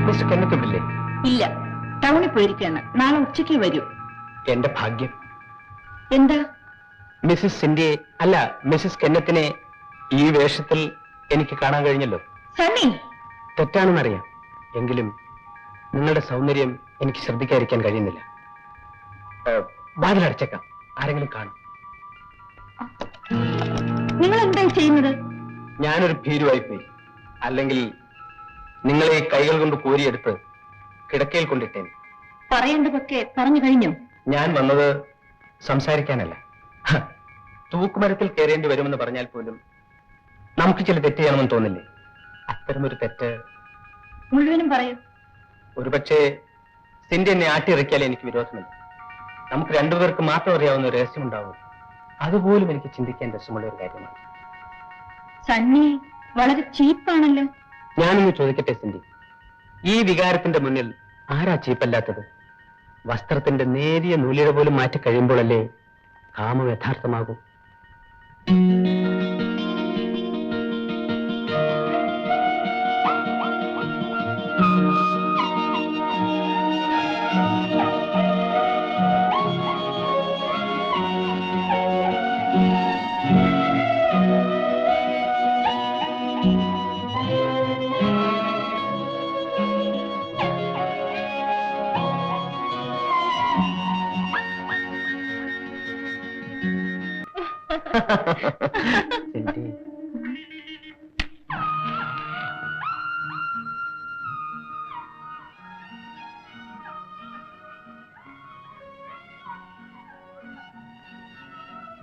Mister കെന്നത്തില്ലേ? ഇല്ല, ടൗണിൽ പോയിരിക്കാണ്. നാളെ ഉച്ചയ്ക്ക് വരൂ. എന്റെ ഭാഗ്യം. എന്താ? മിസ്സിസ് സിന്ധിയെ അല്ല, മിസ്സിസ് കെന്നത്തിനെ ഈ വേഷത്തിൽ എനിക്ക് കാണാൻ കഴിഞ്ഞല്ലോ. സണ്ണി, തെറ്റാണെന്നറിയാം. എങ്കിലും നിങ്ങളുടെ സൗന്ദര്യം എനിക്ക് ശ്രദ്ധിക്കാതിരിക്കാൻ കഴിയുന്നില്ല. വാതിലടച്ചേക്കാം, ആരെങ്കിലും കാണും. നിങ്ങൾ എന്തായി ചെയ്യുന്നത്? ഞാനൊരു ഭീരുവായി പോയി. അല്ലെങ്കിൽ നിങ്ങളെ കൈകൾ കൊണ്ട് കോരിയെടുത്ത് കിടക്കയിൽ കൊണ്ടിട്ടേന്. പറയേണ്ടതൊക്കെ പറഞ്ഞു കഴിഞ്ഞു. ഞാൻ വന്നത് സംസാരിക്കാനല്ല. തൂക്കുമരത്തിൽ കയറേണ്ടി വരുമെന്ന് പറഞ്ഞാൽ പോലും നമുക്ക് ചില തെറ്റ് ചെയ്യണമെന്ന് തോന്നില്ലേ? അത്തരമൊരു തെറ്റ് മുഴുവനും പറയൂ. ഒരുപക്ഷെ സിന്ധി എന്നെ ആട്ടിയിറക്കിയാൽ എനിക്ക് വിരോധമില്ല. നമുക്ക് രണ്ടുപേർക്ക് മാത്രം അറിയാവുന്ന ഒരു രഹസ്യമുണ്ടാവും. അതുപോലും എനിക്ക് ചിന്തിക്കാൻ രസമുള്ള ഒരു കാര്യമാണ്. സണ്ണി വളരെ ചീപ്പാണല്ലോ. ഞാനൊന്ന് ചോദിക്കട്ടെ സിന്ധി, ഈ വികാരത്തിന്റെ മുന്നിൽ ആരാ ചീപ്പല്ലാത്തത്? വസ്ത്രത്തിന്റെ നേരിയ നൂലിഴ പോലും മാറ്റി കഴിയുമ്പോഴല്ലേ കാമം യഥാർത്ഥമാകൂ.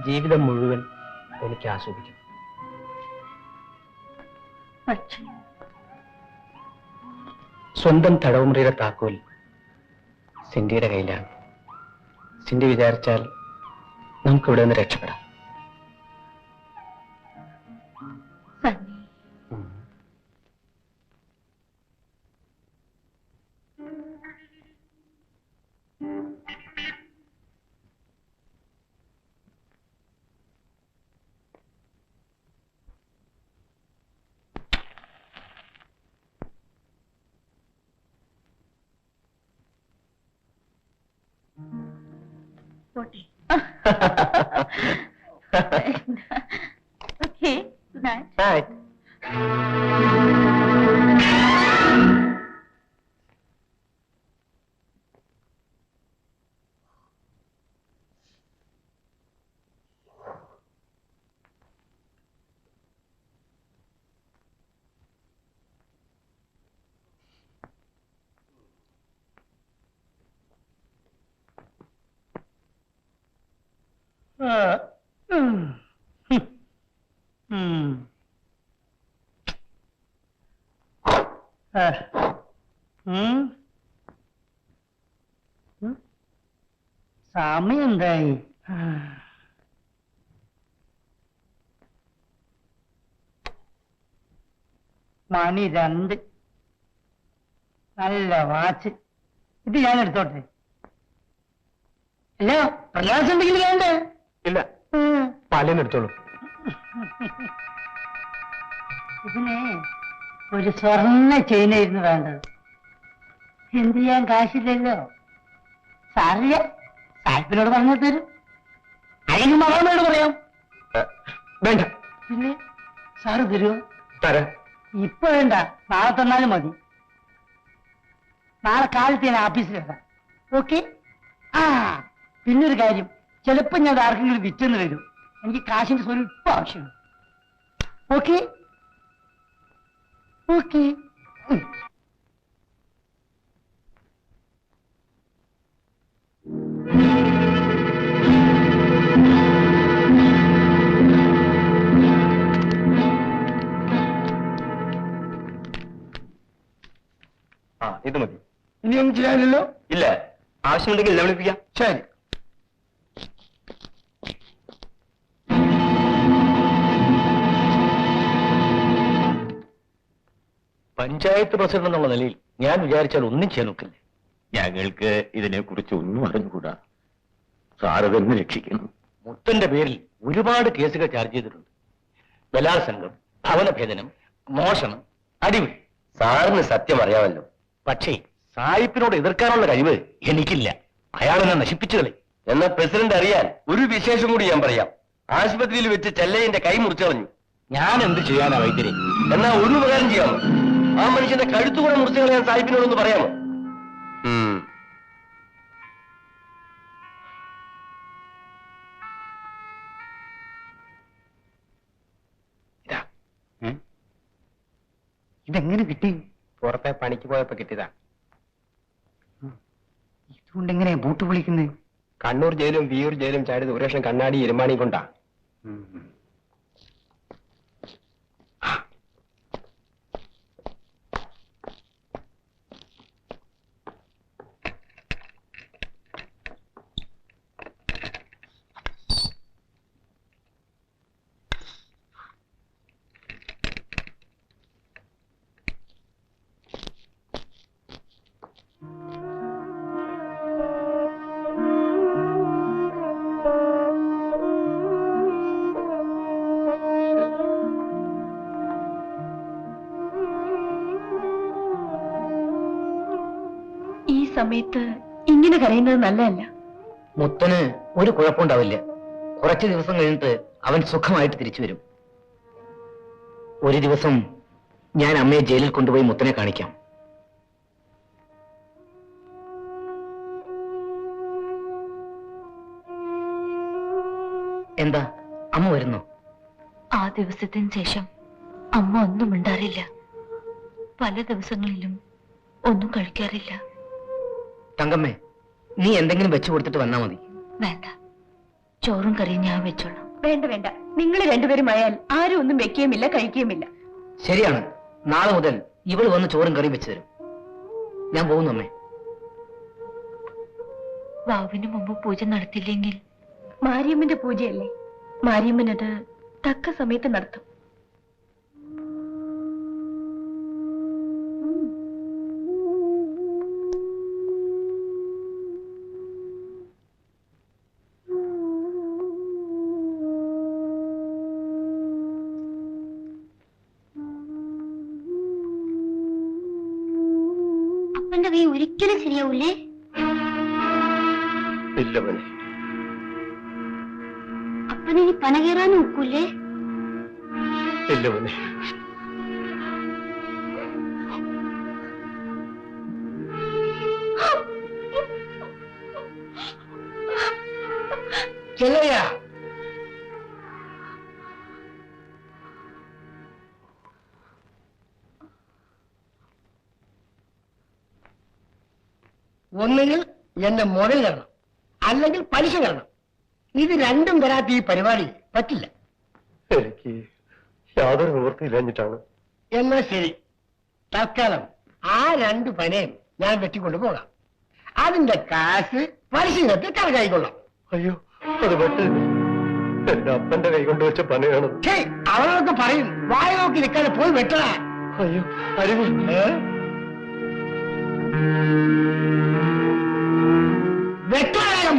ജീവിതം മുഴുവൻ എനിക്ക് ആസ്വദിക്കും. സ്വന്തം തടവുമുറിയുടെ താക്കോൽ സിന്ധിയുടെ കയ്യിലാണ്. സിന്ധി വിചാരിച്ചാൽ നമുക്കിവിടെ നിന്ന് രക്ഷപ്പെടാം. Okay, good night. Night. സമയം എന്തായി? മണി 2. നല്ല വാച്ച്. ഇത് ഞാൻ എടുത്തോട്ടെ? അല്ല, പ്രയാസം ഉണ്ടെങ്കിൽ വേണ്ടേ? ഇല്ല, പാലിനെടുത്തോളൂ. ഇതിന് ഒരു സ്വർണ്ണ ചെയിനായിരുന്നു വേണ്ടത്. എന്ത് ചെയ്യാൻ കാശില്ലല്ലോ. സാറില്ല, സാഹിബിനോട് പറഞ്ഞു തരും. അല്ലെങ്കിൽ മകളോട് പറയാം. വേണ്ട. പിന്നെ സാറ് തരുമോ? തരാം. ഇപ്പൊ വേണ്ട, നാളെ തന്നാലും മതി. നാളെ കാലത്ത് ഞാൻ ഓഫീസിൽ വരാം. ഓക്കെ? ആ, പിന്നൊരു കാര്യം, ചിലപ്പോ ഞാൻ ആർക്കെങ്കിലും വിറ്റെന്ന് വരും. എനിക്ക് കാശിന്റെ സ്വല്പം ആവശ്യമാണ്. ഓക്കെ? ഓക്കെ. ഇത് മതി. ഇനി ഒന്നും ചെയ്യാനില്ലല്ലോ? ഇല്ല, ആവശ്യമുണ്ടെങ്കിൽ എന്നെ വിളിപ്പിക്കാം. ശരി. പഞ്ചായത്ത് പ്രസിഡന്റ് എന്നുള്ള നിലയിൽ ഞാൻ വിചാരിച്ചാൽ ഒന്നും ചെയ്യാൻ നോക്കില്ലേ. ഞങ്ങൾക്ക് ഇതിനെക്കുറിച്ച് ഒന്നും അറിഞ്ഞുകൂടാ. സാറ് തന്നെ രക്ഷിക്കുന്നു. മുത്തന്റെ പേരിൽ ഒരുപാട് കേസുകൾ ചാർജ് ചെയ്തിട്ടുണ്ട്. ബലാത്സംഗം, ഭവനഭേദനം, മോഷണം, അടിവ്. സാറിന് സത്യം അറിയാമല്ലോ. പക്ഷേ സായിപ്പിനോട് എതിർക്കാനുള്ള കഴിവ് എനിക്കില്ല. അയാൾ എന്നെ നശിപ്പിച്ചു കളി. എന്നാ പ്രസിഡന്റ് അറിയാൻ ഒരു വിശേഷം കൂടി ഞാൻ പറയാം. ആശുപത്രിയിൽ വെച്ച് ചെല്ലയ്യന്റെ കൈ മുറിച്ചു കളഞ്ഞു. ഞാൻ എന്ത് ചെയ്യാനാ വൈദ്യരെ? എന്നാ ഒരു ഉപകാരം ചെയ്യാമോ? ആ മനുഷ്യന്റെ കഴുത്തുകൂടെ മുറിച്ചു കളയാൻ സാഹിബിനോടൊന്ന് പറയാമോ? ഇതെങ്ങനെ കിട്ടി? പുറത്തെ പണിക്ക് പോയപ്പോ കിട്ടിയതാ. ഇതുകൊണ്ട് എങ്ങനെയാ ബൂട്ട് പൊളിക്കുന്നത്? കണ്ണൂർ ജയിലും വിയൂർ ജയിലും ചാടിയത് ഒരു ലക്ഷം കണ്ണാടി ഇരുമാണി കൊണ്ടാ. ഈ സമയത്ത് ഇങ്ങനെ കരയുന്നത് നല്ലതല്ല. മുത്തന് ഒരു കുഴപ്പമുണ്ടാവില്ല. കുറച്ചു ദിവസം കഴിഞ്ഞിട്ട് അവൻ സുഖമായിട്ട് തിരിച്ചു വരും. ഒരു ദിവസം ഞാൻ അമ്മയെ ജയിലിൽ കൊണ്ടുപോയി മുത്തനെ കാണിക്കാം. എന്താ അമ്മ വരുന്നു? ആ ദിവസത്തിന് ശേഷം അമ്മ ഒന്നും മിണ്ടാറില്ല. പല ദിവസങ്ങളിലും ഒന്നും കഴിക്കാറില്ല. തങ്കമ്മേ, നീ എന്തെങ്കിലും വെച്ചു കൊടുത്തിട്ട് വന്നാ മതി. വേണ്ട, ചോറും കറിയും ഞാൻ വെച്ചോളാം. വേണ്ട വേണ്ട, നിങ്ങൾ രണ്ടുപേരും ആയാൽ ആരും ഒന്നും വെക്കുകയുമില്ല കഴിക്കുകയുമില്ല. ശരിയാണ്. നാളെ മുതൽ ഇവൾ വന്ന് ചോറും കറിയും വെച്ചു തരും. ഞാൻ പോകുന്നു അമ്മേ. വാവിന് മുമ്പ് പൂജ നടത്തിയില്ലെങ്കിൽ? മാരിയമ്മന്റെ പൂജയല്ലേ, മാരിയമ്മനത് തക്ക സമയത്ത് നടത്തും. അപ്പന്റെ കൈ ഒരിക്കലും ശരിയാവൂലേ? ഇല്ല മോനെ. അപ്പനെ ഇനി പന കയറാൻ നോക്കൂലേ? ഇല്ല മോനെ. ചെല്ലയ്യ, ഒന്നുകിൽ എന്റെ മുതൽ തരണം, അല്ലെങ്കിൽ പലിശ തരണം. ഇത് രണ്ടും തരാത്ത ഈ പരിപാടി പറ്റില്ല. എനിക്ക് യാതൊരു നിവൃത്തിയില്ലാഞ്ഞിട്ടാണ്. എന്നാ ശരി, തൽക്കാലം ആ രണ്ട് പനയും ഞാൻ വെട്ടിക്കൊണ്ടു പോകാം. അതിന്റെ കാശ് പലിശ ഇനത്തിൽ കണക്കായിക്കൊള്ളാം. അയ്യോ, അത് പറ്റില്ല. എന്റെ അപ്പന്റെ കൈ കൊണ്ട് വെച്ച പനയാണ്. അവരൊക്കെ പറയും, വായ നോക്കി നിൽക്കാതെ പോയി വെട്ടണ. അയ്യോ, അരുവി. വെട്ടണം.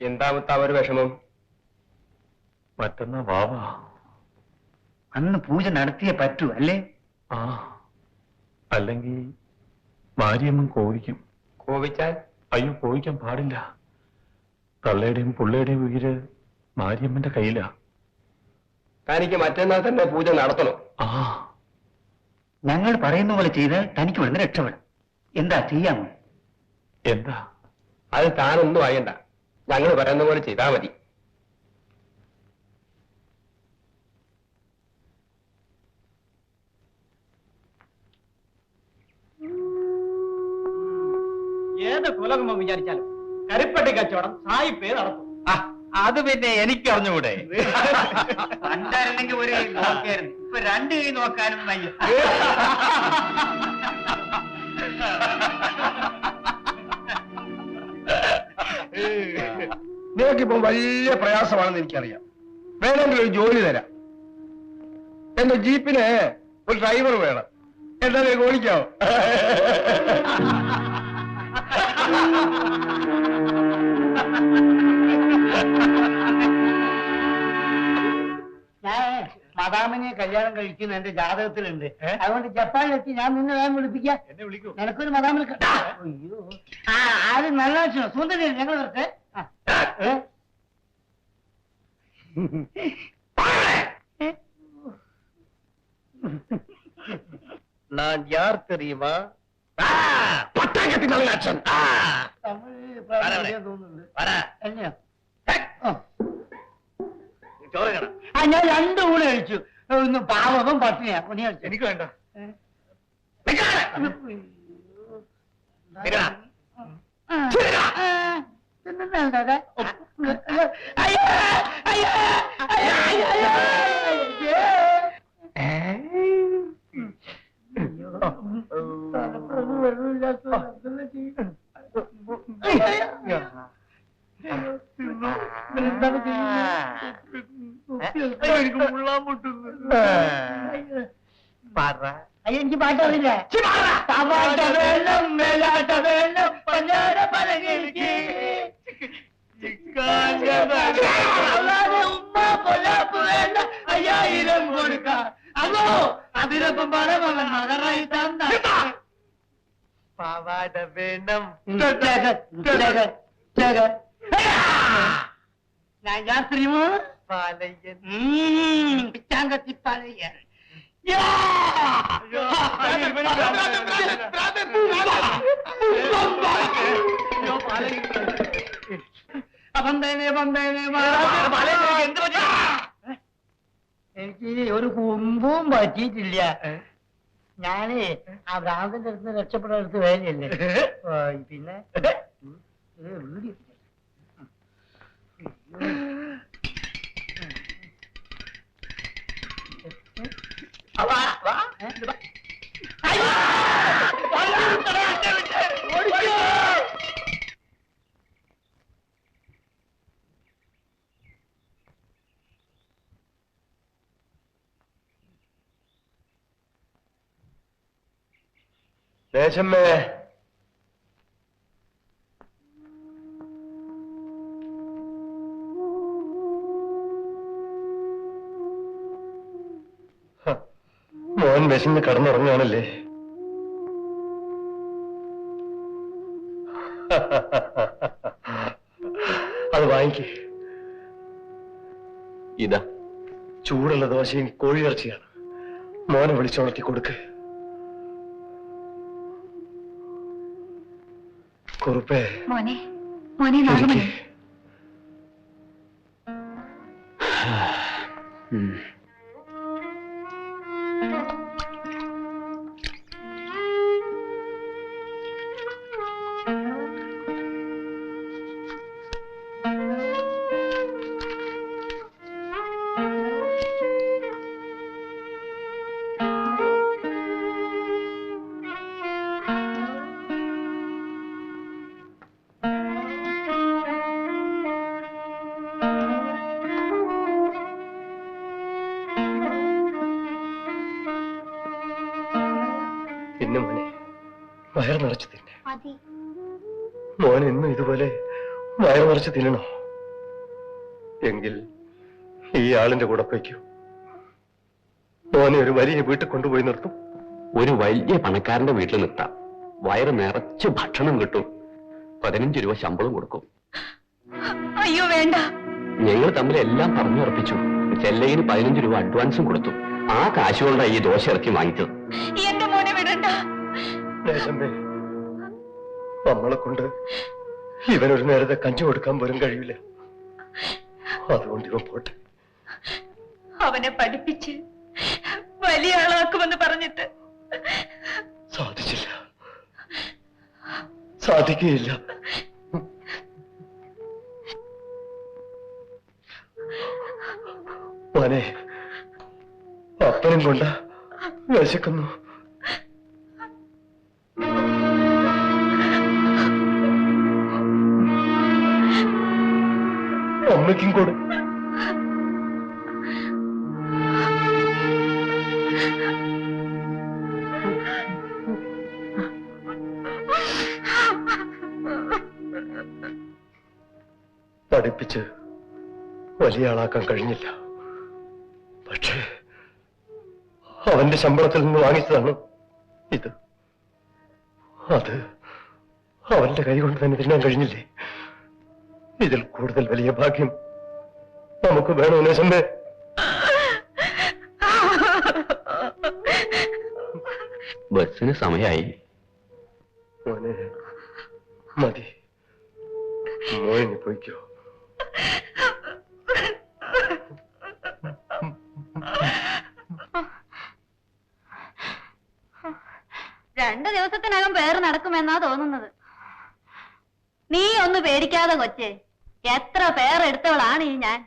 എന്താമത്തെ ഒരു വിഷമം? മറ്റന്നാ വാവാ. അന്ന് പൂജ നടത്തിയേ പറ്റൂ അല്ലേ? ആ, അല്ലെങ്കിൽ മാരിയമ്മൻ കോപിക്കും. കോപിച്ചാൽ? അയ്യോ, കോപിക്കാൻ പാടില്ല. തള്ളയുടെയും പുള്ളയുടെയും ഉയിര് മാരിയമ്മന്റെ കയ്യിലാ. തനിക്ക് മറ്റന്നാൾ തന്നെ പൂജ നടത്തണം. ആ, ഞങ്ങൾ പറയുന്ന പോലെ ചെയ്താൽ തനിക്ക് ഇവിടുന്ന് രക്ഷപ്പെടും. എന്താ ചെയ്യാമോ? എന്താ? അത് താനൊന്നും അറിയണ്ട, ഞങ്ങൾ പറയുന്ന പോലെ ചെയ്താൽ മതി. ഏത് കുലകുമ്പം വിചാരിച്ചാലും കരിപ്പട്ടി കച്ചവടം സായിപ്പേ നടത്തും. അത് പിന്നെ എനിക്ക് അറിഞ്ഞുകൂടെ? പണ്ടായിരുന്നെങ്കിൽ ഒരു കൈ നോക്കിയായിരുന്നു, ഇപ്പൊ രണ്ട് കൈ നോക്കാനും വയ്യ. നിനക്കിപ്പോ വലിയ പ്രയാസമാണെന്ന് എനിക്കറിയാം. വേണമെങ്കിൽ ഒരു ജോലി തരാം. എന്റെ ജീപ്പിന് ഒരു ഡ്രൈവർ വേണം. എന്താ ഓടിക്കാവോ? ഞാൻ മദാമിനെ കല്യാണം കഴിക്കുന്ന എന്റെ ജാതകത്തിലുണ്ട്. അതുകൊണ്ട് ജപ്പാനിലെത്തി ഞാൻ നിന്നെ വേഗം വിളിപ്പിക്കാം. എന്നെ വിളിക്കൂ. നിനക്കൊരു മദാമിനെ അയ്യോ ആരും നല്ല സുന്ദരി ഞങ്ങൾ വരട്ടെ. நான் யார் தெரியுமா? பட்டாக்கத்தி நல்ல அச்சன். തമിഴ് പ്രാർത്ഥിക്കാൻ തോന്നുന്നുണ്ട്. എന്നെയോ? ഞാൻ 2 ഊണ് കഴിച്ചു. ഒന്ന് പാവം പട്ടിണിയാ. നീ കഴിച്ചു? എനിക്ക് വേണ്ട. എനിക്ക് പാട്ടറിയില്ല. ഉമ്മ പൊല്ലാപ്പ് വേണ്ട 5000 കൊടുക്കാം. അതോ അതിനൊപ്പം മകറായി തന്ന പാവാട വേണം. ഞാൻ യാത്രിമോ പാലയ്യൻ. പിച്ചാങ്കത്തി പാലയ്യൻ. എനിക്ക് ഒരു കുമ്പും പറ്റിയിട്ടില്ല. ഞാനേ ആ ഭ്രാന്തന്റെ അടുത്ത് രക്ഷപ്പെടാൻ അടുത്ത് വേലയല്ലേ. പിന്നെ വീട് ദേശമ്മേ, മോൻ വിശന്ന് കടന്നുറങ്ങുകയാണല്ലേ? അത് വാങ്ങിക്ക്. ഇതാ ചൂടുള്ള ദോശയും കോഴിയിറച്ചിയാണ്. മോനെ വിളിച്ചുണർത്തി കൊടുക്ക്. കുറുപ്പേ, മോനെ മോനെ നാഗമണി പിന്നെ മോനെ വയർ നിറച്ച് തിന്നെ. മതി. മോൻ ഇന്നും ഇതുപോലെ വയർ നിറച്ച് തിന്നണോ? എങ്കിൽ ഈ ആളിന്റെ കൂടെ പോയിക്കൂ. മോനെ ഒരു വലിയ വീട്ടിൽ കൊണ്ടുപോയി നിർത്തും. ഒരു വലിയ പണക്കാരന്റെ വീട്ടിൽ നിർത്താം. വയറ് നിറച്ച് ഭക്ഷണം കിട്ടും. 15 രൂപ ശമ്പളം കൊടുക്കും. അയ്യോ വേണ്ട. ഞങ്ങൾ തമ്മിൽ എല്ലാം പറഞ്ഞുറപ്പിച്ചു. ചെല്ലയിന് 15 രൂപ അഡ്വാൻസും കൊടുത്തു. ആ കാശ് കൊണ്ടാണ് ഈ ദോശ ഇറക്കി വാങ്ങിച്ചത്. എന്റെ മോനെ വിടണ്ട. ദേശമ്പേ, നമ്മളെ കൊണ്ട് ഇവനൊരു നേരത്തെ കഞ്ഞി കൊടുക്കാൻ പോലും കഴിയില്ല. അതുകൊണ്ട് ഇവൻ പോട്ടെ. അവനെ പഠിപ്പിച്ച് വലിയ ആളാക്കുമെന്ന് പറഞ്ഞിട്ട് സാധിച്ചില്ല. സാധിക്കുകയില്ല. മോനെ, അപ്പനും കൊണ്ട് വിശക്കുന്നു. അമ്മയ്ക്കും കൂടെ. പഠിപ്പിച്ച് വലിയ ആളാക്കാൻ കഴിഞ്ഞില്ല. പക്ഷേ അവന്റെ ശമ്പളത്തിൽ നിന്ന് വാങ്ങിച്ചതാണ് ഇത്. അത് അവന്റെ കൈ കൊണ്ട് തന്നെ തിന്നാൻ കഴിഞ്ഞില്ലേ? ഇതിൽ കൂടുതൽ വലിയ ഭാഗ്യം നമുക്ക് വേണോ നേശമ്മേ? ബസ്സിന് സമയമായി. മോനെ, മതി. മോനെ പോയിക്കോ. രണ്ടു ദിവസത്തിനകം പേര് നടക്കുമെന്നാ തോന്നുന്നത്. നീ ഒന്ന് പേടിക്കാതെ കൊച്ചേ, എത്ര പേരെടുത്തവളാണ് ഈ ഞാൻ.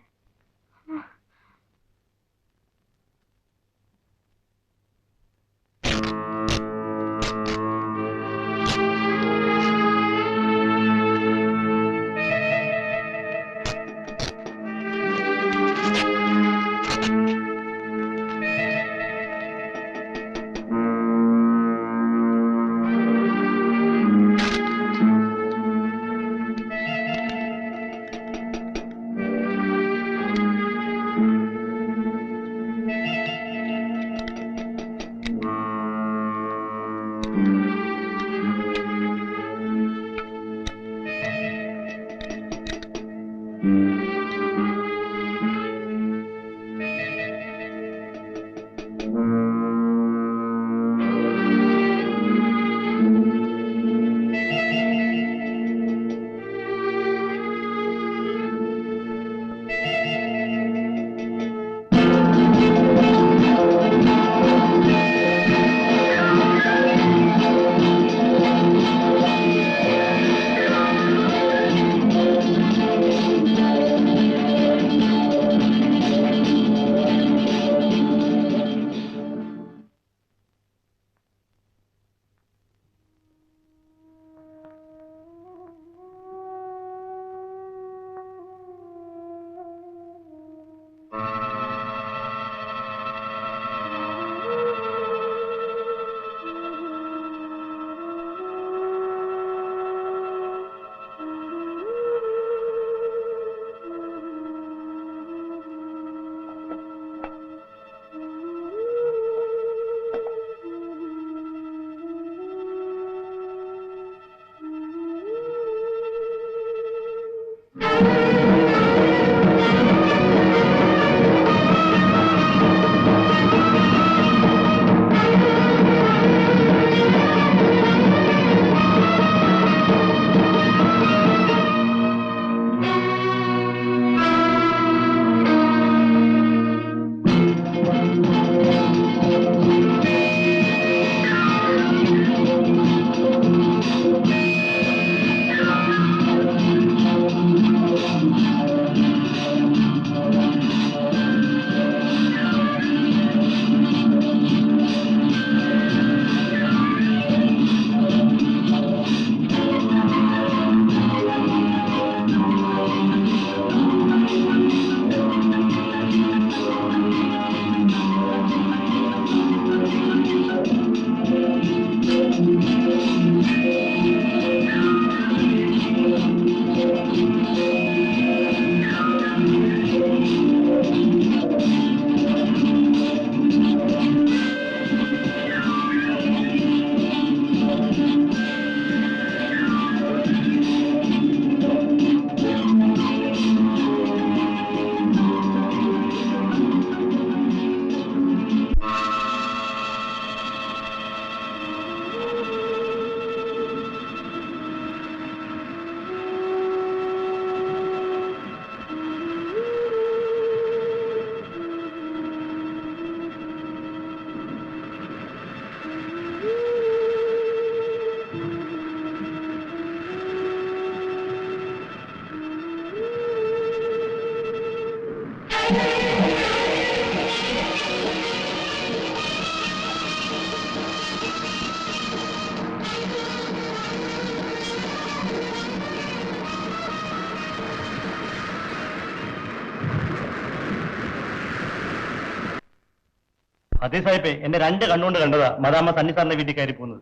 അതേ സാഹിബേ, എന്നെ 2 കണ്ണുകൊണ്ട് കണ്ടതാ മദാമ്മ സണ്ണി സാറിന്റെ വീട്ടിൽ കയറി പോകുന്നത്.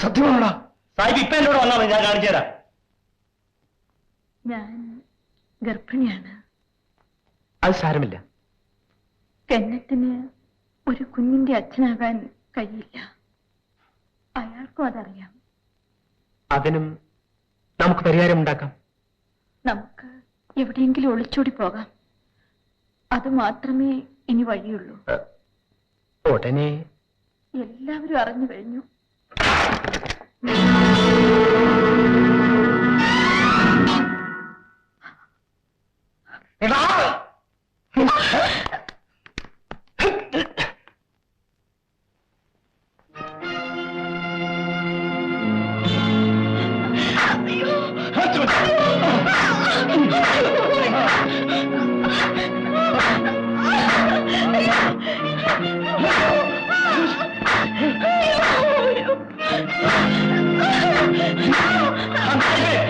സത്യമാണോടാ? സാഹിബ് ഇപ്പൊ എന്നോട് വന്നാൽ മതി, ഞാൻ കാണിച്ചു തരാം. ഞാൻ ഗർഭിണിയാണ്. അത് സാരമില്ല. കെന്നറ്റിന് ഒരു കുഞ്ഞിന്റെ അച്ഛനാകാൻ കഴിയില്ല. അയാൾക്കും അതറിയാം. അതിനും നമുക്ക് പരിഹാരമുണ്ടാക്കാം. നമുക്ക് എവിടെയെങ്കിലും ഒളിച്ചോടി പോകാം. അത് മാത്രമേ ഇനി വഴിയുള്ളൂ. ഉടനെ എല്ലാവരും അറിഞ്ഞു കഴിഞ്ഞു.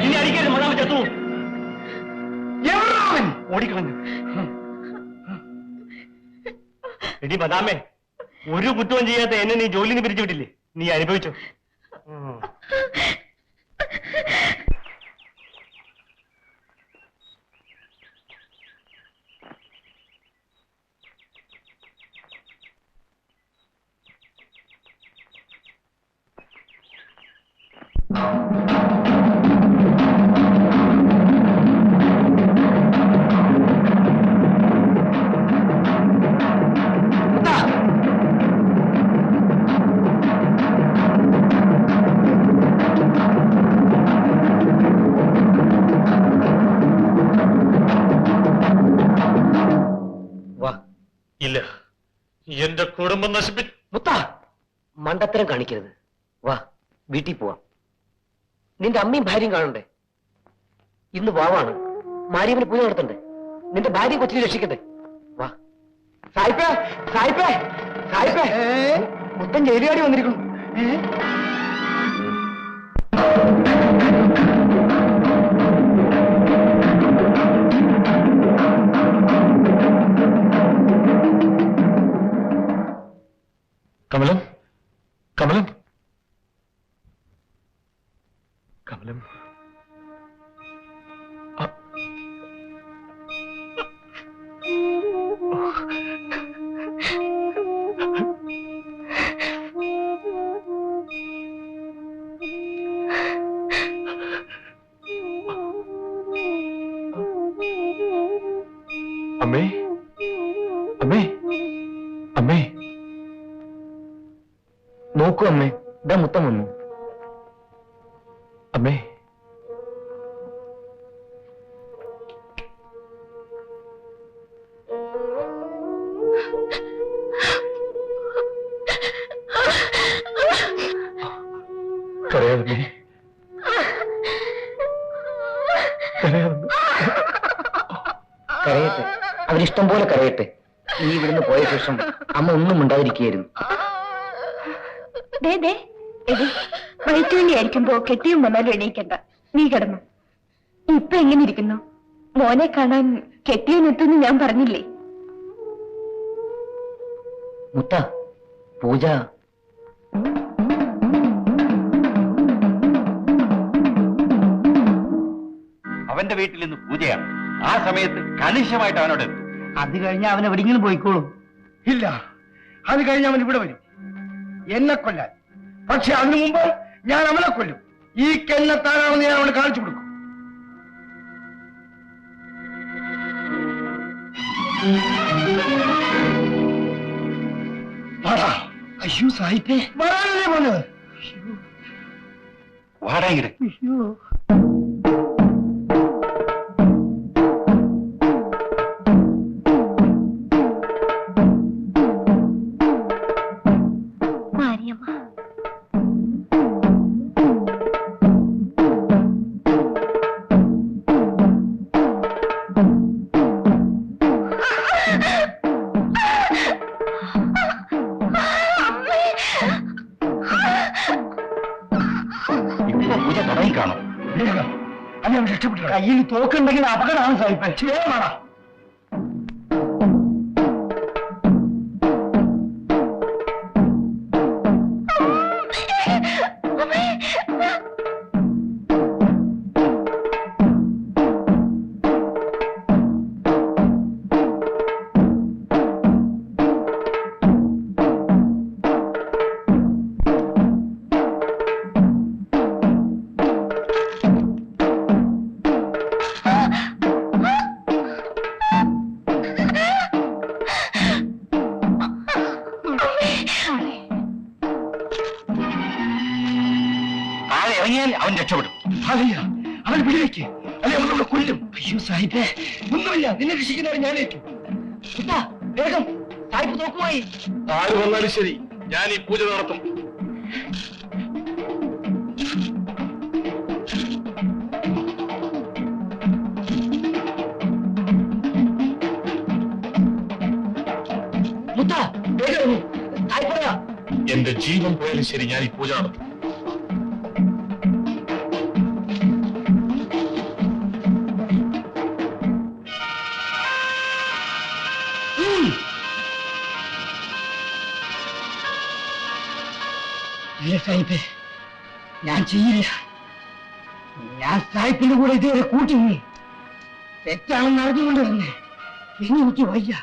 ഇനി അടിക്കരുത്, മദാമ്മ ചത്തു. ഓടിക്കളഞ്ഞു. എടി മദാമ്മേ, ഒരു കുറ്റവും ചെയ്യാത്ത എന്നെ നീ ജോലിന്ന് പിരിച്ചുവിട്ടില്ലേ? നീ അനുഭവിച്ചോ? ഇല്ല, എന്റെ കുടുംബം നശിപ്പിച്ചു. മുത്ത, മണ്ടത്തരം കാണിക്കരുത്. വാ, വീട്ടിൽ പോവാം. നിന്റെ അമ്മയും ഭാര്യയും കാണണ്ടേ? ഇന്ന് വാവാണ്, മാരിയമ്മന് പൂജ നടത്തണ്ടേ? നിന്റെ ഭാര്യ കൊച്ചിനെ രക്ഷിക്കണ്ടേ? വാ. സായിപ്പേ, സായിപ്പേ, സായിപ്പേ, മുത്തൻ ജയിലുകാരി വന്നിരിക്കുന്നു. കമലം, കമലം, കമലം. അമ്മേ, അമ്മേ, അമ്മേ. നോക്കൂ അമ്മേ, ഇതാ മുത്തം വന്നു. അമ്മേ, കരയാതെ, കരയാതെ. കരയട്ടെ, അവരിഷ്ടം പോലെ കരയട്ടെ. നീ ഇവിടുന്ന് പോയ ശേഷം അമ്മ ഒന്നും ഉണ്ടാതിരിക്കുകയായിരുന്നു. വയറ്റുവേണ്ടി ആയിരിക്കുമ്പോ കെട്ടിയും വന്നാലും എണീക്കണ്ട. നീ കിടന്നു. ഇപ്പൊ എങ്ങനെ ഇരിക്കുന്നു? മോനെ കാണാൻ കെട്ടിയനെത്തുന്നു ഞാൻ പറഞ്ഞില്ലേ? മുത്ത, പൂജ. അവന്റെ വീട്ടിൽ നിന്ന് പൂജയാണ്. ആ സമയത്ത് കണിശമായിട്ട് അവനോട് എത്തും. അത് കഴിഞ്ഞ് അവൻ എവിടെയെങ്കിലും പോയിക്കോളും. ഇല്ല, അത് കഴിഞ്ഞ് അവൻ ഇവിടെ വരും എന്നെ കൊല്ലാൻ. പക്ഷെ അതിനു മുമ്പ് ഞാൻ അവനെ കൊല്ലും. ഈ കെന്നത്താനാണെന്ന് ഞാൻ അവന് കാണിച്ചു കൊടുക്കും. അയ്യോ സാഹിബേ, വരാനല്ലേ പറഞ്ഞത്? വാടകയുടെ അയ്യോ. പൂജ തുടങ്ങി കാണും. അവൻ രക്ഷപ്പെട്ടു. കയ്യിൽ തോക്കുണ്ടെങ്കിൽ അപകടമാണ് സാഹിബേ. വേണം. രക്ഷപ്പെടും. ഭാവിയ അവൻ പിടിവെക്ക്, അല്ലെ അവൻ നമ്മളെ കൊല്ലും. അയ്യോ സാഹിബേ, ഒന്നുമില്ല, നിന്നെ രക്ഷിക്കുന്നവരെ ഞാനേറ്റു. വേഗം സാഹിബ് നോക്കുമായി. ആര് വന്നാലും ശരി, ഞാൻ ഈ പൂജ നടത്തും. മുത്ത വേഗം സാഹിബ് പറയാ. എന്റെ ജീവൻ പോയാലും ശരി, ഞാൻ ഈ പൂജ നടത്തും. ഇല്ല സാഹിബേ, ഞാൻ ചെയ്യില്ല. ഞാൻ സാഹിബിന്റെ കൂടെ ഇതുവരെ കൂട്ടിനി. തെറ്റാണെന്ന് അറിഞ്ഞുകൊണ്ട് തന്നെ ഇനി എനിക്ക് വയ്യ.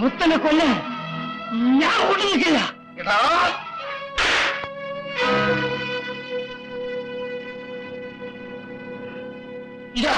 മുത്തനെ കൊല്ലാൻ ഞാൻ കൂട്ടി നിൽക്കില്ല. ഇതാ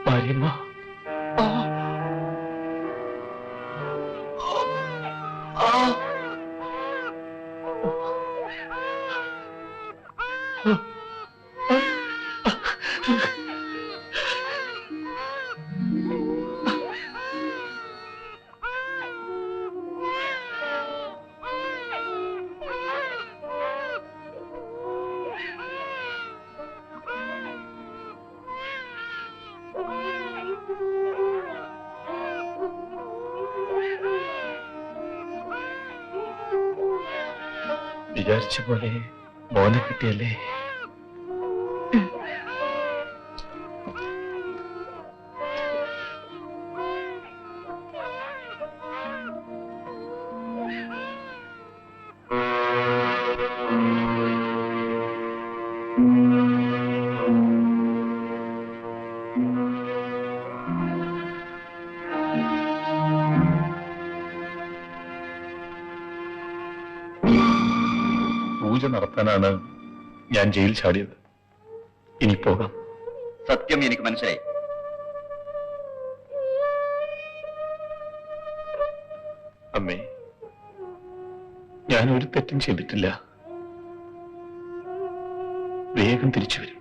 ഭാര്യമ്മ, വിചാരിച്ച പോലെ മോനെ കിട്ടിയല്ലേ? പൂജ നടത്താനാണ് ഞാൻ ജയിൽ ചാടിയത്. ഇനി പോകാം. സത്യം എനിക്ക് മനസ്സിലായി. അമ്മേ, ഞാൻ ഒരു തെറ്റും ചെയ്തിട്ടില്ല. വേഗം തിരിച്ചു വരും.